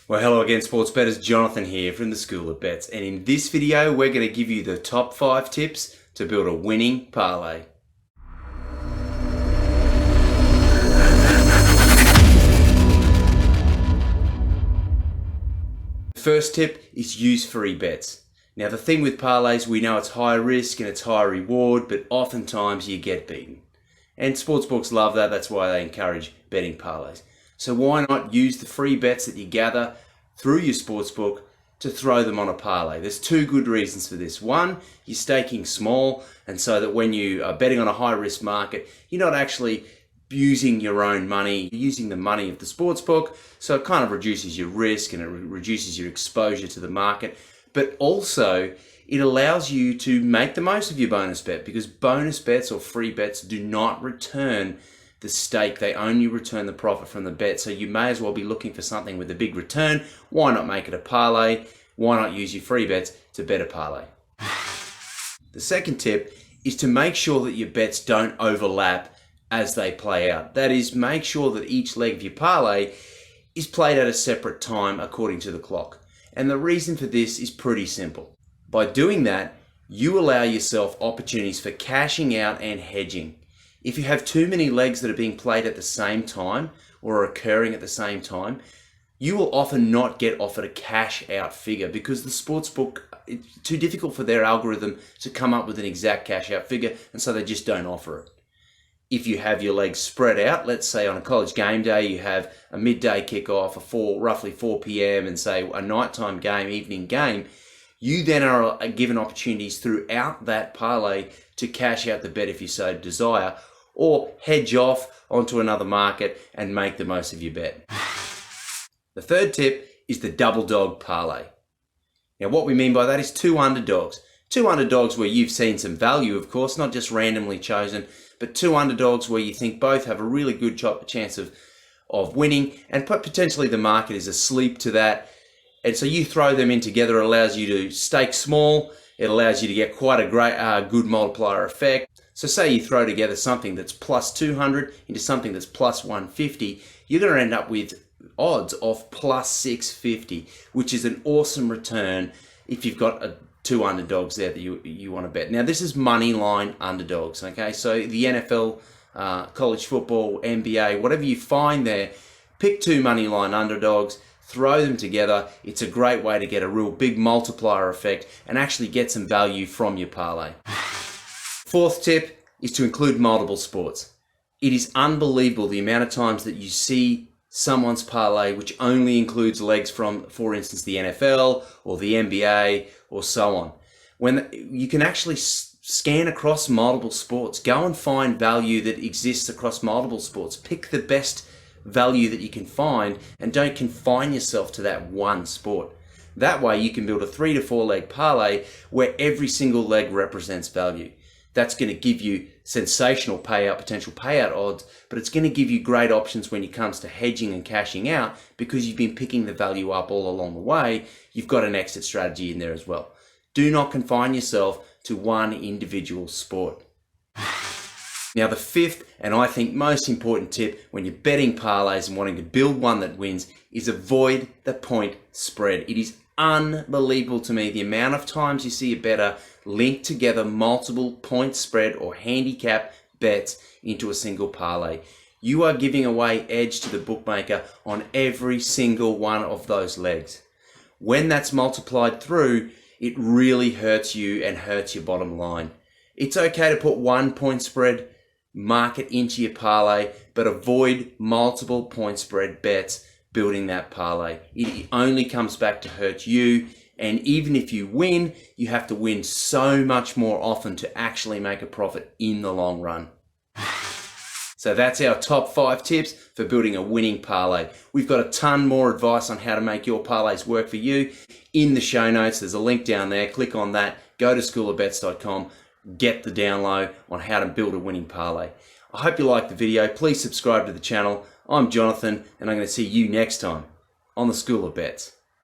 Well, hello again, sports bettors. Jonathan here from the School of Bets, and in this video we're going to give you the top 5 tips to build a winning parlay. The first tip is use free bets. Now the thing with parlays, we know it's high risk and it's high reward, but oftentimes you get beaten. And sportsbooks love that, that's why they encourage betting parlays. So why not use the free bets that you gather through your sportsbook to throw them on a parlay? There's 2 good reasons for this. One, you're staking small, and so that when you are betting on a high risk market, you're not actually using your own money, you're using the money of the sportsbook, so it kind of reduces your risk and it reduces your exposure to the market. But also, it allows you to make the most of your bonus bet, because bonus bets or free bets do not return the stake, they only return the profit from the bet. So you may as well be looking for something with a big return. Why not make it a parlay? Why not use your free bets to bet a parlay? The second tip is to make sure that your bets don't overlap as they play out. That is, make sure that each leg of your parlay is played at a separate time according to the clock. And the reason for this is pretty simple. By doing that, you allow yourself opportunities for cashing out and hedging. If you have too many legs that are being played at the same time or are occurring at the same time, you will often not get offered a cash out figure, because the sportsbook, it's too difficult for their algorithm to come up with an exact cash out figure, and so they just don't offer it. If you have your legs spread out, let's say on a college game day you have a midday kickoff, roughly 4 p.m. and say a nighttime game, evening game, you then are given opportunities throughout that parlay to cash out the bet if you so desire, or hedge off onto another market and make the most of your bet. The third tip is the double dog parlay. Now what we mean by that is 2 underdogs. 2 underdogs where you've seen some value, of course, not just randomly chosen, but 2 underdogs where you think both have a really good chance of winning, and potentially the market is asleep to that. And so you throw them in together. It allows you to stake small. It allows you to get quite a good multiplier effect. So say you throw together something that's plus 200 into something that's plus 150, you're going to end up with odds of plus 650, which is an awesome return if you've got 2 underdogs there that you want to bet. Now this is money line underdogs, okay? So the NFL, college football, NBA, whatever you find there, pick 2 money line underdogs, throw them together. It's a great way to get a real big multiplier effect and actually get some value from your parlay. Fourth tip is to include multiple sports. It is unbelievable the amount of times that you see someone's parlay which only includes legs from, for instance, the NFL or the NBA or so on. When you can actually scan across multiple sports, go and find value that exists across multiple sports. Pick the best value that you can find and don't confine yourself to that one sport. That way you can build a 3 to 4 leg parlay where every single leg represents value. That's going to give you sensational potential payout odds, but it's going to give you great options when it comes to hedging and cashing out, because you've been picking the value up all along the way. You've got an exit strategy in there as well. Do not confine yourself to one individual sport. Now the 5th, and I think most important tip when you're betting parlays and wanting to build one that wins, is avoid the point spread. It is unbelievable to me the amount of times you see a bettor link together multiple point spread or handicap bets into a single parlay. You are giving away edge to the bookmaker on every single one of those legs. When that's multiplied through, it really hurts you and hurts your bottom line. It's okay to put 1 point spread market into your parlay, but avoid multiple point spread bets building that parlay. It only comes back to hurt you, and even if you win, you have to win so much more often to actually make a profit in the long run. So that's our top 5 tips for building a winning parlay. We've got a ton more advice on how to make your parlays work for you in the show notes. There's a link down there. Click on that. Go to schoolofbets.com. Get the download on how to build a winning parlay. I hope you liked the video. Please subscribe to the channel. I'm Jonathan, and I'm going to see you next time on the School of Bets.